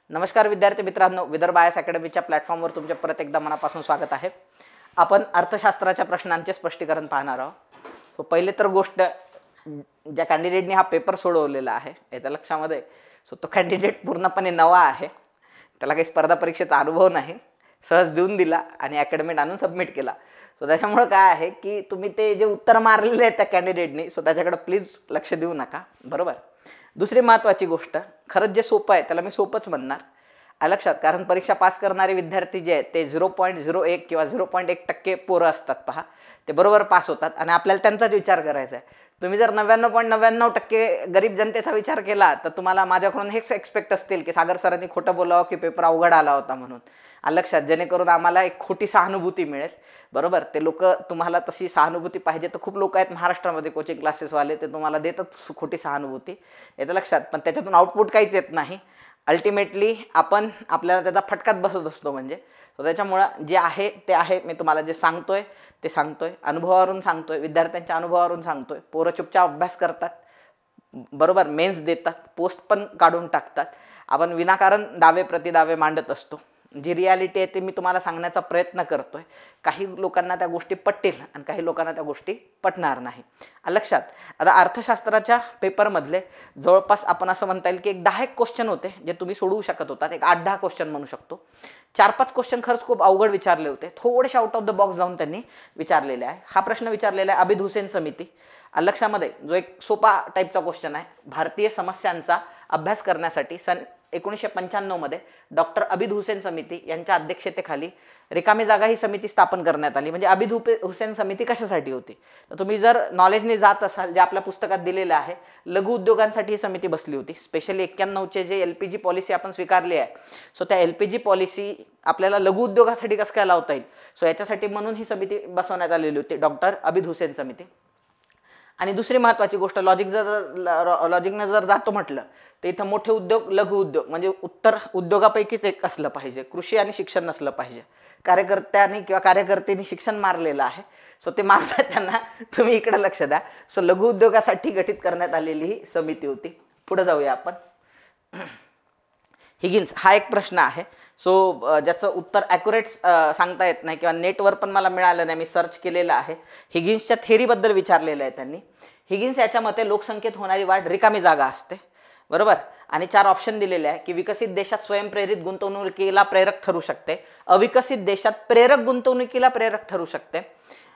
नमस्कार विद्यार्थी मित्रांनो, विदर्भ आयएस अकॅडमीच्या प्लॅटफॉर्मवर तुमचे परत एकदा मनापासून स्वागत आहे। आपण अर्थशास्त्राच्या प्रश्नांचे स्पष्टीकरण पाहणार आहोत। तो पहिले तर गोष्ट, ज्या कॅन्डिडेटनी हा पेपर सोडवलेला आहे याच्या लक्षामध्ये तो कॅन्डिडेट पूर्णपणे नवा आहे, त्याला काही स्पर्धा परीक्षेचा अनुभव नाही, सहज देऊन दिला आणि अकॅडमीत आणून सबमिट केला। त्याच्यामुळे काय आहे की तुम्ही ते जे उत्तर मारलेले आहेत त्या कॅन्डिडेटनी त्याच्याकडे प्लीज लक्ष देऊ नका, बरोबर। दुसरी महत्त्वाची गोष्ट, खरंच जे सोपं आहे त्याला मी सोपंच म्हणणार लक्षात, कारण परीक्षा पास करणारे विद्यार्थी जे आहेत ते 0.01 किंवा 0.1% पोरं असतात पहा, ते बरोबर पास होतात आणि आपल्याला त्यांचाच विचार करायचा आहे। तुम्ही जर 99.99% गरीब जनतेचा विचार केला तर तुम्हाला माझ्याकडून हेच एक्सपेक्ट असतील की सागर सरांनी खोटं बोलावं की पेपर अवघड आला होता म्हणून लक्षात, जेणेकरून आम्हाला एक खोटी सहानुभूती मिळेल, बरोबर। ते लोक तुम्हाला तशी सहानुभूती पाहिजे तर खूप लोक आहेत महाराष्ट्रामध्ये कोचिंग क्लासेसवाले, ते तुम्हाला देतात खोटी सहानुभूती, येतं लक्षात, पण त्याच्यातून आउटपुट काहीच येत नाही। अल्टिमेटली आपण आपल्याला त्याचा फटकाच बसत असतो। म्हणजे त्याच्यामुळं जे आहे ते आहे, मी तुम्हाला जे सांगतोय ते सांगतोय, अनुभवावरून सांगतोय, विद्यार्थ्यांच्या अनुभवावरून सांगतोय। पोरं चुपचाप अभ्यास करतात, बरोबर, मेन्स देतात, पोस्ट पण काढून टाकतात। आपण विनाकारण दावे प्रतिदावे मांडत असतो। जी रियालिटी आहे ते मी तुम्हाला सांगण्याचा प्रयत्न करतोय। काही लोकांना त्या गोष्टी पटतील आणि काही लोकांना त्या गोष्टी पटणार नाही, लक्षात। आता अर्थशास्त्राच्या पेपरमधले जवळपास आपण असं म्हणता येईल की एक 10 क्वेश्चन होते जे तुम्ही सोडवू शकत होतात, एक 8-10 क्वेश्चन म्हणू शकतो। 4-5 क्वेश्चन खरंच खूप अवघड विचारले होते, थोडेसे आउट ऑफ द बॉक्स जाऊन त्यांनी विचारलेले आहे। हा प्रश्न विचारलेला आहे अबिद हुसेन समिती लक्षामध्ये, जो एक सोपा टाईपचा क्वेश्चन आहे। भारतीय समस्यांचा अभ्यास करण्यासाठी सन 1995 मध्ये डॉक्टर अबिद हुसेन समिती यांच्या अध्यक्षतेखाली रिकामी जागा ही समिती स्थापन करण्यात आली। म्हणजे अबिद हुसेन समिती कशासाठी होती तर तुम्ही जर नॉलेजने जात असाल, जे आपल्या पुस्तकात दिलेलं आहे, लघु उद्योगांसाठी ही समिती बसली होती। स्पेशली 91चे जे LPG पॉलिसी आपण स्वीकारली आहे, त्या LPG पॉलिसी आपल्याला लघु उद्योगासाठी कसं काय लावता येईल, याच्यासाठी म्हणून ही समिती बसवण्यात आलेली होती, डॉक्टर अबिद हुसेन समिती। आणि दुसरी महत्त्वाची गोष्ट, लॉजिकने जर जातो म्हटलं तर इथं मोठे उद्योग, लघु उद्योग म्हणजे उत्तर उद्योगापैकीच एक असलं पाहिजे, कृषी आणि शिक्षण नसलं पाहिजे। कार्यकर्त्यांनी किंवा कार्यकर्त्यांनी शिक्षण मारलेलं आहे, ते मारतात त्यांना तुम्ही इकडे लक्ष द्या। लघु उद्योगासाठी गठीत करण्यात आलेली ही समिती होती। पुढे जाऊया आपण। हिगिन्स हा एक प्रश्न आहे, ज्याचं उत्तर ॲक्युरेट सांगता येत नाही किंवा नेटवर पण मला मिळालं नाही, मी सर्च केलेलं आहे। हिगिन्सच्या थेअरीबद्दल विचारलेलं आहे त्यांनी। हिगिन्स याच्या मते लोकसंख्येत होणारी वाढ रिकामी जागा असते, बरोबर, आणि 4 ऑप्शन दिलेले आहे की विकसित देशात स्वयंप्रेरित गुंतवणुकीला प्रेरक ठरू शकते, अविकसित देशात प्रेरक गुंतवणुकीला प्रेरक ठरू शकते,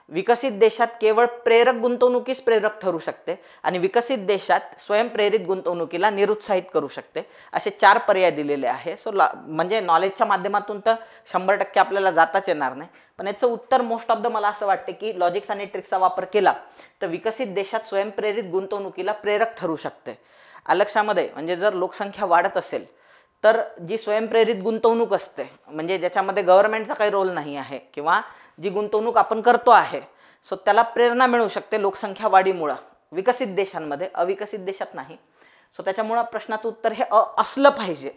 विकसित देशात केवळ प्रेरक गुंतवणुकीस प्रेरक ठरू शकते आणि विकसित देशात स्वयंप्रेरित गुंतवणुकीला निरुत्साहित करू शकते, असे 4 पर्याय दिलेले आहे। म्हणजे नॉलेजच्या माध्यमातून तर 100% आपल्याला जाताच येणार नाही, पण याचं उत्तर मोस्ट ऑफ द मला असं वाटते की लॉजिक्स आणि ट्रिक्सचा वापर केला तर विकसित देशात स्वयंप्रेरित गुंतवणुकीला प्रेरक ठरू शकते लक्षामध्ये। म्हणजे जर लोकसंख्या वाढत असेल तर जी स्वयंप्रेरित गुंतवणूक असते, म्हणजे ज्याच्यामध्ये गव्हर्नमेंटचा काही रोल नाही आहे किंवा जी गुंतवणूक आपण करतो आहे, त्याला प्रेरणा मिळू शकते लोकसंख्या वाढीमुळे विकसित देशांमध्ये, अविकसित देशात नाही। त्याच्यामुळे प्रश्नाचं उत्तर हे असलं पाहिजे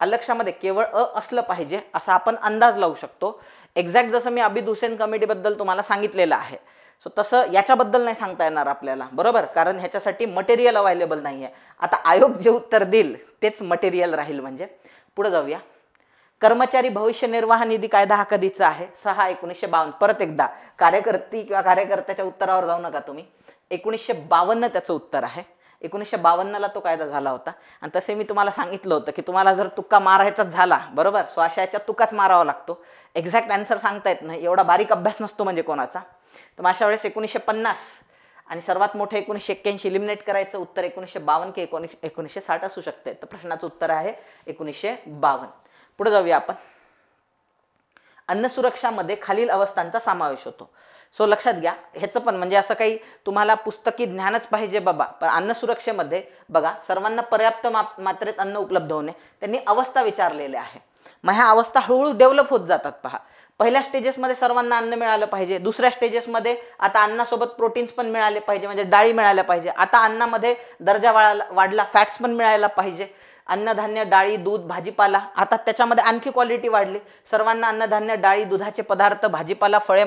लक्षामध्ये, केवळ असलं पाहिजे असा आपण अंदाज लावू शकतो। एक्झॅक्ट जसं मी अबिद हुसेन कमिटीबद्दल तुम्हाला सांगितलेलं आहे, तसं याच्याबद्दल नाही सांगता येणार आपल्याला, बरोबर, कारण ह्याच्यासाठी मटेरियल अवेलेबल नाही आहे। आता आयोग जे उत्तर देईल तेच मटेरियल राहील। म्हणजे पुढे जाऊया। कर्मचारी भविष्य निर्वाह निधी कायदा हा कधीचा आहे? 6/1952। परत एकदा कार्यकर्ती किंवा कार्यकर्त्याच्या उत्तरावर जाऊ नका तुम्ही, 1952 त्याचं उत्तर आहे। 1952ला तो कायदा झाला होता। आणि तसे मी तुम्हाला सांगितलं होतं की तुम्हाला जर तुक्का मारायचाच झाला, बरोबर, स्वाशाच्या तुकाच मारावा लागतो, एक्झॅक्ट आन्सर सांगता येत नाही, एवढा बारीक अभ्यास नसतो म्हणजे कोणाचा। तर अशा वेळेस 1950 आणि सर्वात मोठं 1981 इलिमिनेट करायचं, उत्तर 1952 की 1960 असू शकते। तर प्रश्नाचं उत्तर आहे 1952। पुढे जाऊया आपण। अन्न सुरक्षामध्ये खालील अवस्थांचा समावेश होतो। लक्षात घ्या, ह्याचं पण म्हणजे असं काही तुम्हाला पुस्तकी ज्ञानच पाहिजे बाबा, पण अन्न सुरक्षेमध्ये बघा, सर्वांना पर्याप्त मात्रेत अन्न उपलब्ध होणे, त्यांनी अवस्था विचारलेल्या आहे। मग ह्या अवस्था हळूहळू डेव्हलप होत जातात पहा। पहिल्या स्टेजेसमध्ये सर्वांना अन्न मिळालं पाहिजे, दुसऱ्या स्टेजेसमध्ये आता अन्नासोबत प्रोटीन्स पण मिळाले पाहिजे, म्हणजे डाळी मिळाल्या पाहिजे, आता अन्नामध्ये दर्जा वाढला, फॅट्स पण मिळायला पाहिजे, अन्नधान्य, डाळी, दूध, भाजीपाला, आता त्याच्यामध्ये आणखी क्वालिटी वाढली, सर्वांना अन्नधान्य, डाळी, दुधाचे पदार्थ, भाजीपाला, फळे,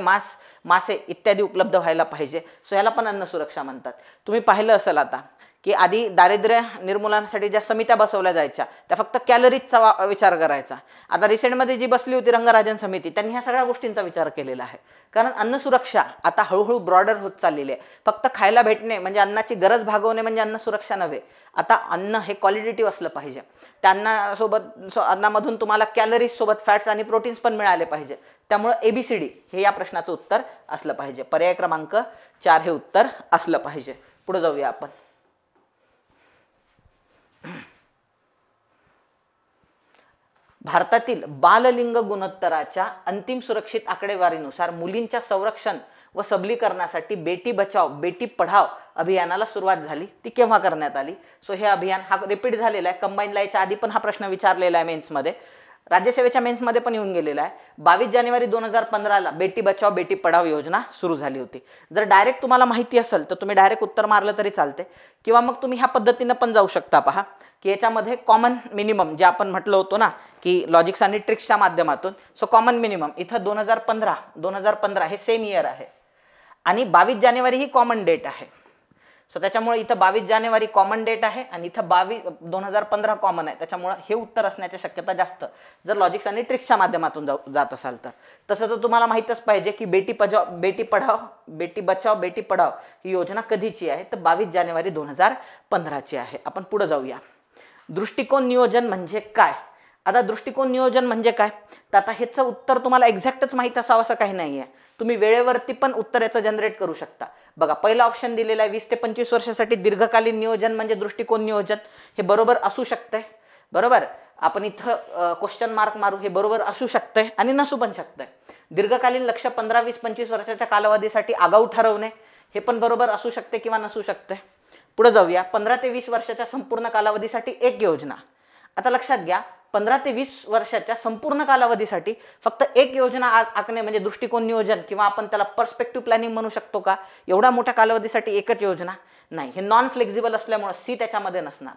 मासे इत्यादी उपलब्ध व्हायला पाहिजे। याला पण अन्न सुरक्षा म्हणतात। तुम्ही पाहिलं असेल आता की आधी दारिद्र्य निर्मूलनासाठी ज्या समित्या बसवल्या जायच्या त्या फक्त कॅलरीजचा विचार करायचा. आता रिसेंटमध्ये जी बसली होती रंगराजन समिती, त्यांनी ह्या सगळ्या गोष्टींचा विचार केलेला आहे. कारण अन्न सुरक्षा आता हळूहळू ब्रॉडर होत चाललेली आहे. फक्त खायला भेटणे म्हणजे अन्नाची गरज भागवणे म्हणजे अन्न सुरक्षा नव्हे. आता अन्न हे क्वालिटेटिव्ह असलं पाहिजे. त्या अन्नामधून तुम्हाला कॅलरीज सोबत फॅट्स आणि प्रोटीन्स पण मिळाले पाहिजे. त्यामुळे ABCD हे या प्रश्नाचं उत्तर असलं पाहिजे. पर्याय क्रमांक 4 हे उत्तर असलं पाहिजे. पुढे जाऊया आपण. भारतातील बाललिंग गुणोत्तराच्या अंतिम सुरक्षित आकडेवारीनुसार मुलींच्या संरक्षण व सबलीकरणासाठी बेटी बचाओ बेटी पढाओ अभियानाला सुरुवात झाली. ती केव्हा करण्यात आली? सो हे अभियान हा रिपीट झालेला आहे. कंबाईनला याच्या आधी पण हा प्रश्न विचारलेला आहे मेन्समध्ये, राज्यसेवेच्या मेन्समध्ये पण येऊन गेलेला आहे. 22 जानेवारी 2015ला बेटी बचाओ बेटी पढाओ योजना सुरू झाली होती. जर डायरेक्ट तुम्हाला माहिती असेल तर तुम्ही डायरेक्ट उत्तर मारलं तरी चालते, किंवा मग तुम्ही ह्या पद्धतीनं पण जाऊ शकता. पहा की याच्यामध्ये कॉमन मिनिमम जे आपण म्हटलं होतो ना की लॉजिक्स आणि ट्रिक्सच्या माध्यमातून, सो कॉमन मिनिमम इथं 2015 हे सेम इयर आहे आणि 22 जानेवारी ही कॉमन डेट आहे. सो त्याच्यामुळे इथं 22 जानेवारी कॉमन डेट आहे आणि इथं 2015 कॉमन आहे. त्याच्यामुळे हे उत्तर असण्याची शक्यता जास्त जर लॉजिक्स आणि ट्रिक्सच्या माध्यमातून जात असाल तर. तसं तर तुम्हाला माहीतच पाहिजे की बेटी बचाओ बेटी पढाओ ही योजना कधीची आहे तर 22 जानेवारी 2015ची आहे. आपण पुढे जाऊया. दृष्टिकोन नियोजन म्हणजे काय? आता दृष्टिकोन नियोजन म्हणजे काय तर आता ह्याचं उत्तर तुम्हाला एक्झॅक्टच माहीत असावं असं काही नाही आहे. तुम्ही वेळेवरती पण उत्तर याचं जनरेट करू शकता. बघा पहिला ऑप्शन दिलेला आहे 20 ते 25 वर्षासाठी दीर्घकालीन नियोजन म्हणजे दृष्टिकोन नियोजन. हे बरोबर असू शकते. बरोबर, आपण इथं क्वेश्चन मार्क मारू. हे बरोबर असू शकते आणि नसू पण शकते. दीर्घकालीन लक्ष्य 15, 20, 25 वर्षाच्या कालावधीसाठी आगाऊ ठरवणे हे पण बरोबर असू शकते किंवा नसू शकते. पुढे जाऊया. 15 ते 20 वर्षाच्या संपूर्ण कालावधीसाठी एक योजना. आता लक्षात घ्या 15 ते 20 वर्षाच्या संपूर्ण कालावधीसाठी फक्त एक योजना आखणे म्हणजे दृष्टिकोन नियोजन, किंवा आपण त्याला पर्स्पेक्टिव्ह प्लॅनिंग म्हणू शकतो का? एवढ्या मोठ्या कालावधीसाठी एकच योजना नाही. हे नॉन फ्लेक्झिबल असल्यामुळे सी त्याच्यामध्ये नसणार.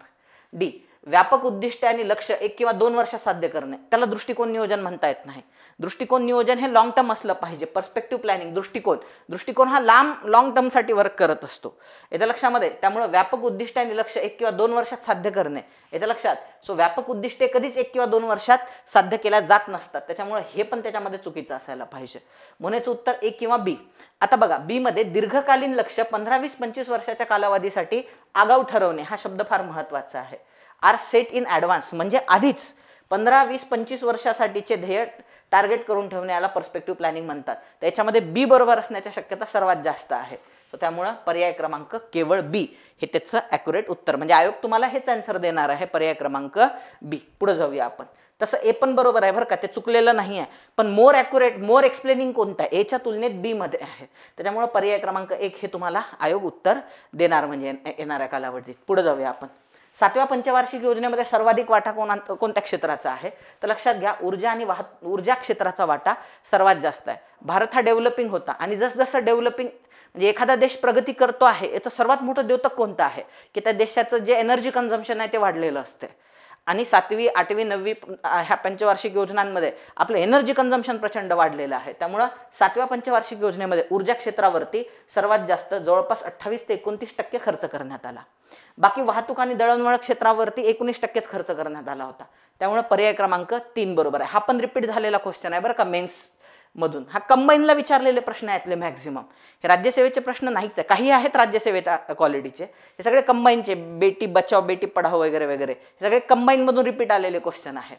डी व्यापक उद्दिष्टे आणि लक्ष्य 1 किंवा 2 वर्षात साध्य करणे, त्याला दृष्टिकोन नियोजन म्हणता येत नाही. दृष्टिकोन नियोजन हे लॉंग टर्म असलं पाहिजे. पर्स्पेक्टिव्ह प्लॅनिंग दृष्टिकोन हा लॉंग टर्मसाठी वर्क करत असतो. येत्या लक्षामध्ये. त्यामुळे व्यापक उद्दिष्टे आणि लक्ष्य 1 किंवा 2 वर्षात साध्य करणे येत्या लक्षात. सो व्यापक उद्दिष्टे कधीच 1 किंवा 2 वर्षात साध्य केल्या जात नसतात. त्याच्यामुळे हे पण त्याच्यामध्ये चुकीचं असायला पाहिजे. म्हणूनच उत्तर A किंवा B. आता बघा बी मध्ये दीर्घकालीन लक्ष्य 15, 20, 25 वर्षाच्या कालावधीसाठी आगाऊ ठरवणे हा शब्द फार महत्वाचा आहे. आर सेट इन ॲडव्हान्स म्हणजे आधीच 15, 20, 25 वर्षासाठीचे ध्येय टार्गेट करून ठेवणे याला पर्स्पेक्टिव्ह प्लॅनिंग म्हणतात. त्याच्यामध्ये बी बरोबर असण्याची शक्यता सर्वात जास्त आहे. सो त्यामुळे पर्याय क्रमांक केवळ बी हे त्याचं ॲक्युरेट उत्तर, म्हणजे आयोग तुम्हाला हेच आन्सर देणार आहे. पर्याय क्रमांक बी. पुढे जाऊया आपण. तसं ए पण बरोबर आहे बरं का, ते चुकलेलं नाही आहे, पण मोर ॲक्युरेट मोर एक्सप्लेनिंग कोणतं आहे? एच्या तुलनेत बी मध्ये आहे. त्याच्यामुळे पर्याय क्रमांक 1 हे तुम्हाला आयोग उत्तर देणार म्हणजे येणाऱ्या कालावधीत. पुढे जाऊया आपण. 7व्या पंचवार्षिक योजनेमध्ये सर्वाधिक वाटा कोणत्या क्षेत्राचा आहे? तर लक्षात घ्या ऊर्जा क्षेत्राचा वाटा सर्वात जास्त आहे. भारत हा डेव्हलपिंग होता आणि जसजसं डेव्हलपिंग म्हणजे एखादा देश प्रगती करतो आहे याचं सर्वात मोठं द्योतक कोणतं आहे की त्या देशाचं जे एनर्जी कन्झम्पशन आहे ते वाढलेलं असते. आणि 7वी, 8वी, 9वी ह्या पंचवार्षिक योजनांमध्ये आपलं एनर्जी कन्झम्पशन प्रचंड वाढलेलं आहे. त्यामुळं 7व्या पंचवार्षिक योजनेमध्ये ऊर्जा क्षेत्रावरती सर्वात जास्त जवळपास 28 ते 29% खर्च करण्यात आला. बाकी वाहतूक आणि दळणवळण क्षेत्रावरती 19% खर्च करण्यात आला होता. त्यामुळे पर्याय क्रमांक 3 बरोबर आहे. हा पण रिपीट झालेला क्वेश्चन आहे बरं का मेन्स मधून. हा कंबाईनला विचारलेले प्रश्न आहेत मॅक्झिमम. हे राज्यसेवेचे प्रश्न नाहीच आहे. काही आहेत राज्यसेवेच्या क्वालिटीचे, हे सगळे कंबाईनचे बेटी बचाओ बेटी पढाओ वगैरे वगैरे हे सगळे कंबाईन मधून रिपीट आलेले क्वेश्चन आहे.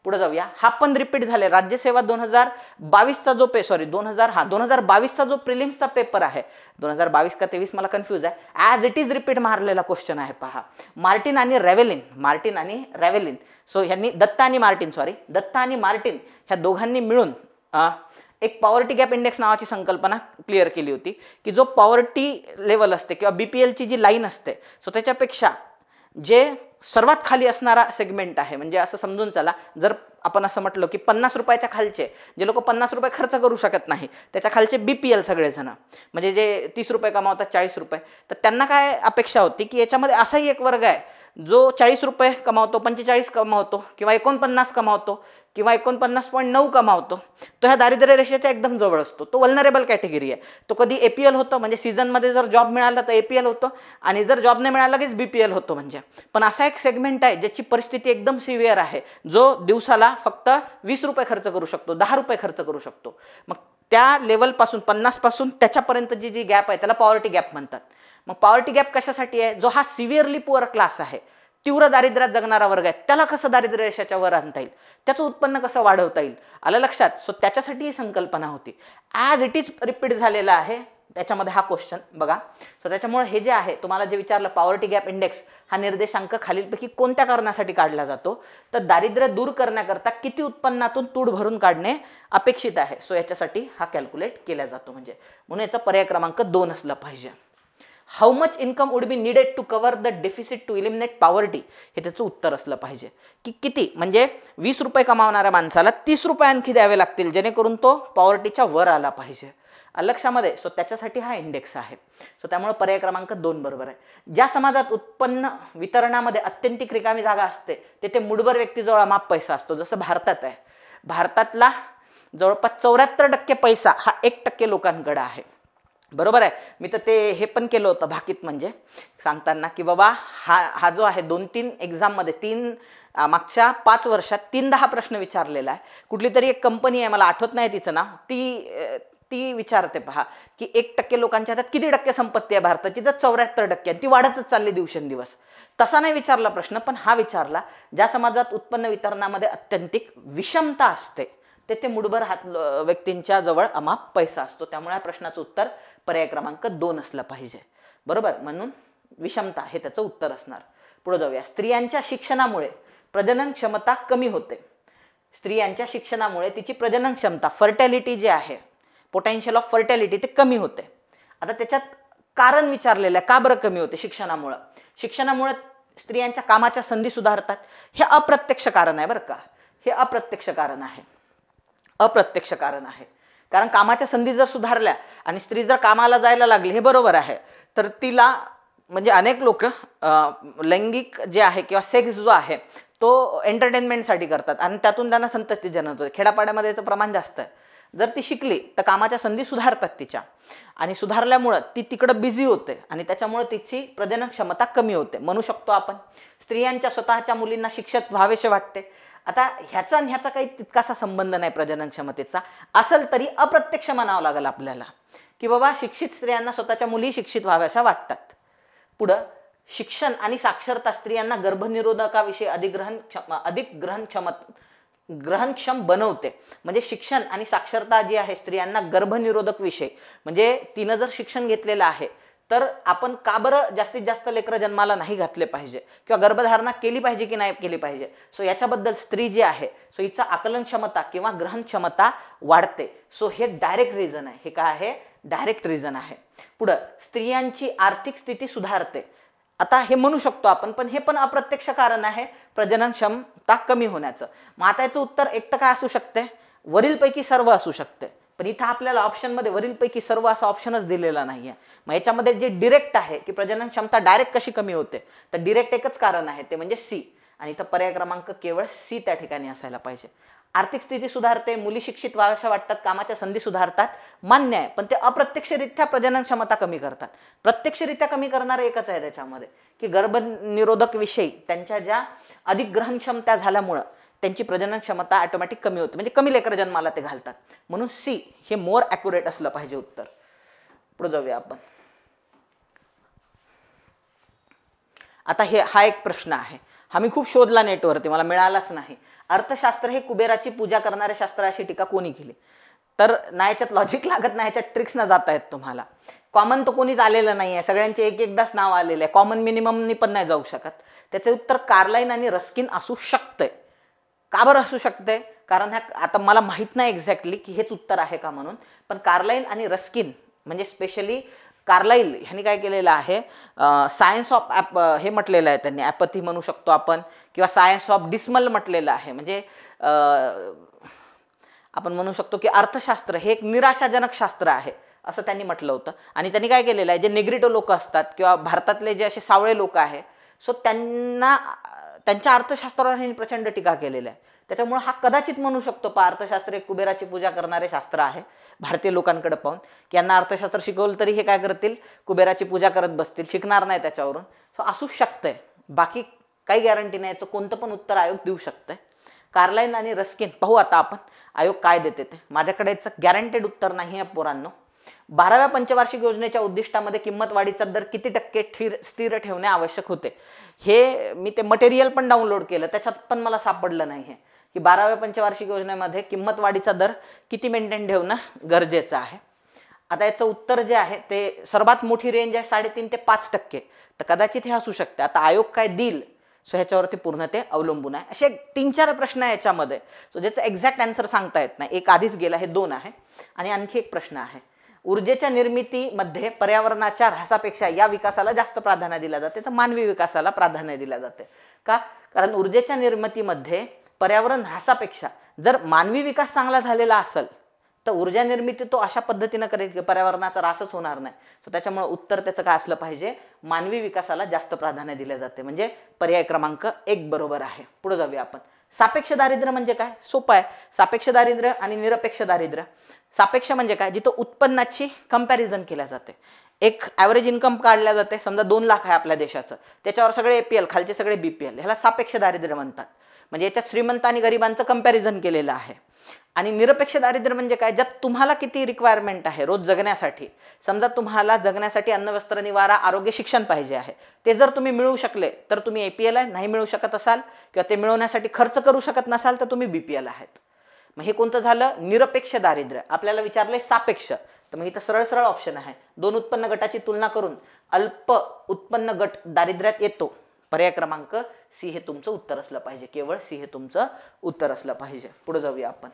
पुढे जाऊया. हा पण रिपीट झाले राज्यसेवा 2022चा जो 2022चा जो प्रिलिम्सचा पेपर आहे, 2022 का 23 मला कन्फ्यूज आहे, ॲज इट इज रिपीट मारलेला क्वेश्चन आहे. पहा मार्टिन आणि रॅव्हेलिन सो ह्यांनी दत्ता आणि मार्टिन ह्या दोघांनी मिळून एक पॉवर्टी गॅप इंडेक्स नावाची संकल्पना क्लिअर केली होती की जो पॉवर्टी लेवल असते किंवा BPLची जी लाईन असते सो त्याच्यापेक्षा जे सर्वात खाली असणारा सेगमेंट आहे, म्हणजे असं समजून चला जर आपण असं म्हटलं की 50 रुपयाच्या खालचे जे लोक 50 रुपये खर्च करू शकत नाही, त्याच्या खालचे BPL सगळेजण, म्हणजे जे 30 रुपये कमावतात, 40 रुपये, तर त्यांना काय अपेक्षा होती की याच्यामध्ये असाही एक वर्ग आहे जो 40 रुपये कमावतो, 45 कमावतो किंवा 49 कमावतो किंवा 49.9 कमावतो, तो ह्या दारिद्र्य रेषेच्या एकदम जवळ असतो. तो वल्नरेबल कॅटेगरी आहे. तो कधी APL होतो, म्हणजे सीझनमध्ये जर जॉब मिळाला तर APL होतो, आणि जर जॉब नाही मिळाला लगेच BPL होतो. म्हणजे पण असा एक सेगमेंट आहे ज्याची परिस्थिती एकदम सिव्हिअर आहे, जो दिवसाला फक्त 20 रुपये खर्च करू शकतो, 10 रुपये खर्च करू शकतो. मग त्या लेवलपासून 50 पासून त्याच्यापर्यंत जी गॅप आहे त्याला पॉवर्टी गॅप म्हणतात. मग पॉवर्टी गॅप कशासाठी आहे? जो हा सिव्हिअरली पुअर क्लास आहे, तीव्र दारिद्र्यात जगणारा वर्ग आहे, त्याला कसं दारिद्र्य रेषेच्या वर आणता येईल, त्याचं उत्पन्न कसं वाढवता येईल, आलं लक्षात? सो त्याच्यासाठी ही संकल्पना होती. ॲज इट इज रिपीट झालेला आहे त्याच्यामध्ये हा क्वेश्चन बघा. सो त्याच्यामुळे हे जे आहे तुम्हाला जे विचारलं, पॉवर्टी गॅप इंडेक्स हा निर्देशांक खालीलपैकी कोणत्या कारणासाठी काढला जातो, तर दारिद्र्य दूर करण्याकरता किती उत्पन्नातून तूट भरून काढणे अपेक्षित आहे. सो याच्यासाठी हा कॅल्क्युलेट केला जातो. म्हणजे म्हणून याचा पर्याय क्रमांक 2 असला पाहिजे. How much income would be needed to cover the deficit to eliminate poverty, हे त्याचं उत्तर असलं पाहिजे. की किती, म्हणजे 20 रुपये कमावणाऱ्या माणसाला 30 रुपये आणखी द्यावे लागतील जेणेकरून तो पॉवर्टीच्या वर आला पाहिजे, लक्षामध्ये. सो त्याच्यासाठी हा इंडेक्स आहे. सो त्यामुळे पर्याय क्रमांक 2 बरोबर आहे. ज्या समाजात उत्पन्न वितरणामध्ये अत्यंतिक रिकामी जागा असते तेथे मुठभर व्यक्तीजवळ अमाप पैसा असतो, जसं भारतात आहे. भारतातला जवळपास 74% पैसा हा 1% लोकांकडे आहे, बरोबर आहे. मी तर ते हे पण केलं होतं भाकीत, म्हणजे सांगताना की बाबा हा जो आहे 2-3 एक्झाममध्ये मागच्या 5 वर्षात 3-10 प्रश्न विचारलेला आहे. कुठली तरी एक कंपनी आहे, मला आठवत नाही तिचं नाव, ती विचारते पहा की 1% लोकांच्या हातात किती टक्के संपत्ती आहे भारताची, तर 74%, आणि ती वाढतच चालली दिवसेंदिवस. तसा नाही विचारला प्रश्न, पण हा विचारला ज्या समाजात उत्पन्न वितरणामध्ये अत्यंतिक विषमता असते तेथे मुठभर व्यक्तींच्या जवळ अमाप पैसा असतो. त्यामुळे या प्रश्नाचं उत्तर पर्याय क्रमांक 2 असलं पाहिजे, बरोबर. म्हणून विषमता हे त्याचं उत्तर असणार. पुढे जाऊया. स्त्रियांच्या शिक्षणामुळे प्रजनन क्षमता कमी होते. स्त्रियांच्या शिक्षणामुळे तिची प्रजनन क्षमता, फर्टॅलिटी जे आहे, पोटेन्शियल ऑफ फर्टॅलिटी, ते कमी होते. आता त्याच्यात कारण विचारलेलं आहे, का बरं कमी होते? शिक्षणामुळे स्त्रियांच्या कामाच्या संधी सुधारतात. हे अप्रत्यक्ष कारण आहे बरं का, हे अप्रत्यक्ष कारण आहे. कारण कामाच्या संधी जर सुधारल्या आणि स्त्री जर कामाला जायला लागली, हे बरोबर आहे, तर तिला म्हणजे अनेक लोक लैंगिक जे आहे किंवा सेक्स जो आहे तो एंटरटेनमेंटसाठी करतात आणि त्यातून त्यांना संतती जनत होते. खेड्यापाड्यामध्ये याचं प्रमाण जास्त आहे. जर ती शिकली तर कामाच्या संधी सुधारतात तिच्या, आणि सुधारल्यामुळं ती तिकडं बिझी होते आणि त्याच्यामुळे तिची प्रजनन क्षमता कमी होते. म्हणू शकतो आपण स्त्रियांच्या स्वतःच्या मुलींना शिक्षित व्हावेसे वाटते. आता ह्याचा काही तितकासा संबंध नाही प्रजनन क्षमतेचा, असेल तरी अप्रत्यक्ष म्हणावं लागेल आपल्याला की बाबा शिक्षित स्त्रियांना स्वतःच्या मुली शिक्षित व्हाव्याशा वाटतात. पुढं शिक्षण आणि साक्षरता स्त्रियांना गर्भनिरोधकाविषयी अधिक ग्रहणक्षम बनवते. म्हणजे शिक्षण आणि साक्षरता जी आहे स्त्रियांना गर्भनिरोधक विषय, म्हणजे तिनं जर शिक्षण घेतलेलं आहे तर आपण का बरं जास्तीत जास्त लेकरं जन्माला नाही घातले पाहिजे किंवा गर्भधारणा केली पाहिजे की नाही केली पाहिजे. सो याच्याबद्दल स्त्री जी आहे सो हिचा आकलन क्षमता किंवा ग्रहण क्षमता वाढते. सो हे डायरेक्ट रिझन आहे. हे काय आहे? डायरेक्ट रिझन आहे. पुढं स्त्रियांची आर्थिक स्थिती सुधारते. आता हे म्हणू शकतो आपण, पण हे पण अप्रत्यक्ष कारण आहे प्रजनन क्षमता कमी होण्याचं. मग आता याचं उत्तर एक तर काय असू शकते? वरीलपैकी सर्व असू शकते. पण इथं आपल्याला ऑप्शनमध्ये वरीलपैकी सर्व असा ऑप्शनच दिलेला नाही आहे. मग याच्यामध्ये जे डिरेक्ट आहे की प्रजनन क्षमता डायरेक्ट कशी कमी होते, तर डिरेक्ट एकच कारण आहे, ते म्हणजे सी. आणि इथं पर्याय क्रमांक केवळ सी त्या ठिकाणी असायला पाहिजे. आर्थिक स्थिती सुधारते, मुली शिक्षित व्हाव्याशा वाटतात, कामाच्या संधी सुधारतात, मान्य आहे. पण ते अप्रत्यक्षरित्या प्रजनन क्षमता कमी करतात. प्रत्यक्षरित्या कमी करणारं एकच आहे त्याच्यामध्ये की गर्भनिरोधक विषयी त्यांच्या ज्या अधिक ग्रहण क्षमता झाल्यामुळं त्यांची प्रजनन क्षमता ऑटोमॅटिक कमी होते, म्हणजे कमी लेकर जन्माला ते घालतात. म्हणून सी हे मोर ॲक्युरेट असलं पाहिजे उत्तर. पुढे जाऊया आपण. आता हा एक प्रश्न आहे, हा मी खूप शोधला नेटवरती, मला मिळालाच नाही. अर्थशास्त्र हे कुबेराची पूजा करणारे शास्त्र अशी टीका कोणी केली? तर ना याच्यात लॉजिक लागत नाही, याच्यात ट्रिक्स न जाता आहेत तुम्हाला. कॉमन तर कोणीच आलेलं नाही आहे, सगळ्यांचे एकदाच नाव आलेलं आहे. कॉमन मिनिममनी पण नाही जाऊ शकत. त्याचे उत्तर कार्लाइन आणि रस्किन असू शकते. का बरं असू शकते? कारण आता मला माहीत नाही एक्झॅक्टली की हेच उत्तर आहे का म्हणून, पण कार्लाइन आणि रस्किन म्हणजे स्पेशली कार्लाइल ह्यांनी काय केलेलं आहे, सायन्स ऑफ हे म्हटलेलं आहे त्यांनी, ॲपथी म्हणू शकतो आपण, किंवा सायन्स ऑफ डिसमल म्हटलेलं आहे. म्हणजे आपण म्हणू शकतो की अर्थशास्त्र हे एक निराशाजनक शास्त्र आहे असं त्यांनी म्हटलं होतं. आणि त्यांनी काय केलेलं आहे, जे निग्रिटो लोक असतात किंवा भारतातले जे असे सावळे लोक आहे, सो त्यांना त्यांच्या अर्थशास्त्रावर ह्यांनी प्रचंड टीका केलेली आहे. त्याच्यामुळे हा कदाचित म्हणू शकतो अर्थशास्त्र एक कुबेराची पूजा करणारे शास्त्र आहे भारतीय लोकांकडे पाहून, की यांना अर्थशास्त्र शिकवलं तरी हे काय करतील, कुबेराची पूजा करत बसतील, शिकणार नाही त्याच्यावरून. सो असूच शकतंय, बाकी काही गॅरंटी नाही, याचं कोणतं पण उत्तर आयोग देऊ शकतंय. कार्लाइन आणि रस्किन पाहू आता आपण आयोग काय देते ते. माझ्याकडे याचं गॅरंटेड उत्तर नाही आहे पोरांनो. 12व्या पंचवार्षिक योजनेच्या उद्दिष्टामध्ये किंमत वाढीचा दर किती टक्के स्थिर ठेवणे आवश्यक होते, हे मी ते मटेरियल पण डाउनलोड केलं, त्याच्यात पण मला सापडलं नाही आहे की 12व्या पंचवार्षिक योजनेमध्ये किंमत वाढीचा दर किती मेंटेन ठेवणं गरजेचं आहे. आता याचं उत्तर जे आहे ते सर्वात मोठी रेंज आहे 3.5 ते 5%, तर कदाचित हे असू शकते. आता आयोग काय देईल सो ह्याच्यावरती पूर्ण ते अवलंबून आहे. असे 3-4 प्रश्न आहे याच्यामध्ये, सो ज्याचं एक्झॅक्ट आन्सर सांगता येत नाही. एक आधीच गेला, हे 2 आहे. आणि आणखी एक प्रश्न आहे, ऊर्जेच्या निर्मितीमध्ये पर्यावरणाच्या ऱ्हासापेक्षा या विकासाला जास्त प्राधान्य दिले जाते, तर मानवी विकासाला प्राधान्य दिले जाते. का? कारण ऊर्जेच्या निर्मितीमध्ये पर्यावरण ऱ्हासापेक्षा जर मानवी विकास चांगला झालेला असेल तर ऊर्जा निर्मिती तो अशा पद्धतीने करेल की पर्यावरणाचा ऱ्हासच होणार नाही. सो त्याच्यामुळे उत्तर त्याचं काय असलं पाहिजे, मानवी विकासाला जास्त प्राधान्य दिले जाते. म्हणजे पर्याय क्रमांक 1 बरोबर आहे. पुढे जाऊया आपण. सापेक्ष दारिद्र्य म्हणजे काय? सोपं आहे. सापेक्ष दारिद्र्य आणि निरपेक्ष दारिद्र्य. सापेक्ष म्हणजे काय, जिथं उत्पन्नाची कंपॅरिझन केल्या जाते. एक ॲव्हरेज इन्कम काढल्या जाते, समजा 2 लाख आहे आपल्या देशाचं, त्याच्यावर सगळे APL, खालचे सगळे BPL, ह्याला सापेक्ष दारिद्र्य म्हणतात. म्हणजे याच्यात श्रीमंत आणि गरिबांचं कंपॅरिझन केलेलं आहे. आणि निरपेक्ष दारिद्र्य म्हणजे काय, ज्यात तुम्हाला किती रिक्वायरमेंट आहे रोज जगण्यासाठी. समजा तुम्हाला जगण्यासाठी अन्न, वस्त्र, निवारा, आरोग्य, शिक्षण पाहिजे आहे, ते जर तुम्ही मिळवू शकले तर तुम्ही APL आहे, नाही मिळू शकत असाल किंवा ते मिळवण्यासाठी खर्च करू शकत नसाल तर तुम्ही BPL आहेत. मग हे कोणतं झालं, निरपेक्ष दारिद्र्य. आपल्याला विचारले सापेक्ष, तर मग इथं सरळ सरळ ऑप्शन आहे, 2 उत्पन्न गटाची तुलना करून अल्प उत्पन्न गट दारिद्र्यात येतो. पर्याय क्रमांक C हे तुमचं उत्तर असलं पाहिजे, केवळ C हे तुमचं उत्तर असलं पाहिजे. पुढे जाऊया आपण.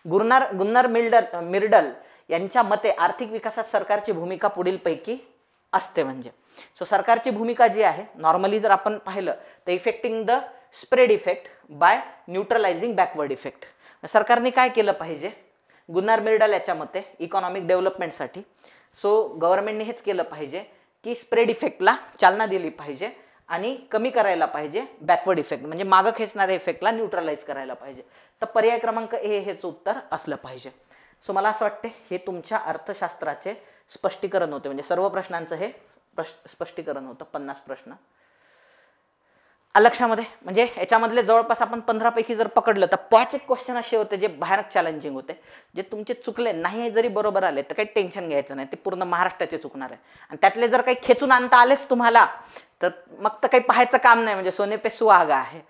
गुन्नार मिर्डल यांच्या मते आर्थिक विकासात सरकारची भूमिका पुढीलपैकी असते. म्हणजे सो सरकारची भूमिका जी आहे, नॉर्मली जर आपण पाहिलं तर effecting the spread effect by neutralizing backward effect. सरकारने काय केलं पाहिजे गुन्नार मिर्डल याच्या मते इकॉनॉमिक डेव्हलपमेंटसाठी, सो गव्हर्नमेंटने हेच केलं पाहिजे की स्प्रेड इफेक्टला चालना दिली पाहिजे आणि कमी करायला पाहिजे बॅकवर्ड इफेक्ट, म्हणजे मागं खेचणाऱ्या इफेक्टला न्यूट्रलाइज करायला पाहिजे. तर पर्याय क्रमांक A हेच उत्तर असलं पाहिजे. सो मला असं वाटते हे तुमच्या अर्थशास्त्राचे स्पष्टीकरण होते. म्हणजे सर्व प्रश्नांचं हे स्पष्टीकरण होतं. 50 प्रश्न लक्षामध्ये. म्हणजे याच्यामधले जवळपास आपण 15 पैकी जर पकडलं तर 5 एक क्वेश्चन असे होते जे भयानक चॅलेंजिंग होते, जे तुमचे चुकले नाही जरी बरोबर आले तर काही टेन्शन घ्यायचं नाही, ते पूर्ण महाराष्ट्राचे चुकणार आहे. आणि त्यातले जर काही खेचून आणता आलेच तुम्हाला तर मग तर काही पाहायचं काम नाही, म्हणजे सोने पे सुहागा आहे.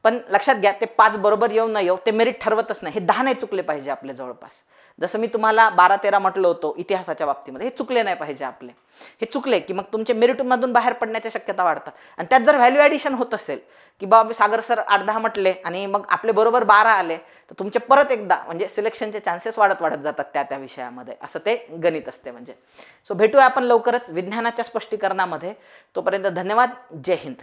पण लक्षात घ्या, ते 5 बरोबर येऊ न येऊ ते मेरिट ठरवतच नाही. हे 10 नाही चुकले पाहिजे आपले जवळपास. जसं मी तुम्हाला 12-13 म्हटलं होतं इतिहासाच्या बाबतीमध्ये, हे चुकले नाही पाहिजे आपले. हे चुकले की मग तुमचे मेरिटमधून बाहेर पडण्याच्या शक्यता वाढतात. आणि त्यात जर व्हॅल्यू ॲडिशन होत असेल की बाबा सागर सर 8-10 म्हटले आणि मग आपले बरोबर 12 आले तर तुमचे परत एकदा म्हणजे सिलेक्शनचे चान्सेस वाढत जातात त्या विषयामध्ये. असं ते गणित असते. म्हणजे सो भेटूया आपण लवकरच विज्ञानाच्या स्पष्टीकरणामध्ये. तोपर्यंत धन्यवाद. जय हिंद.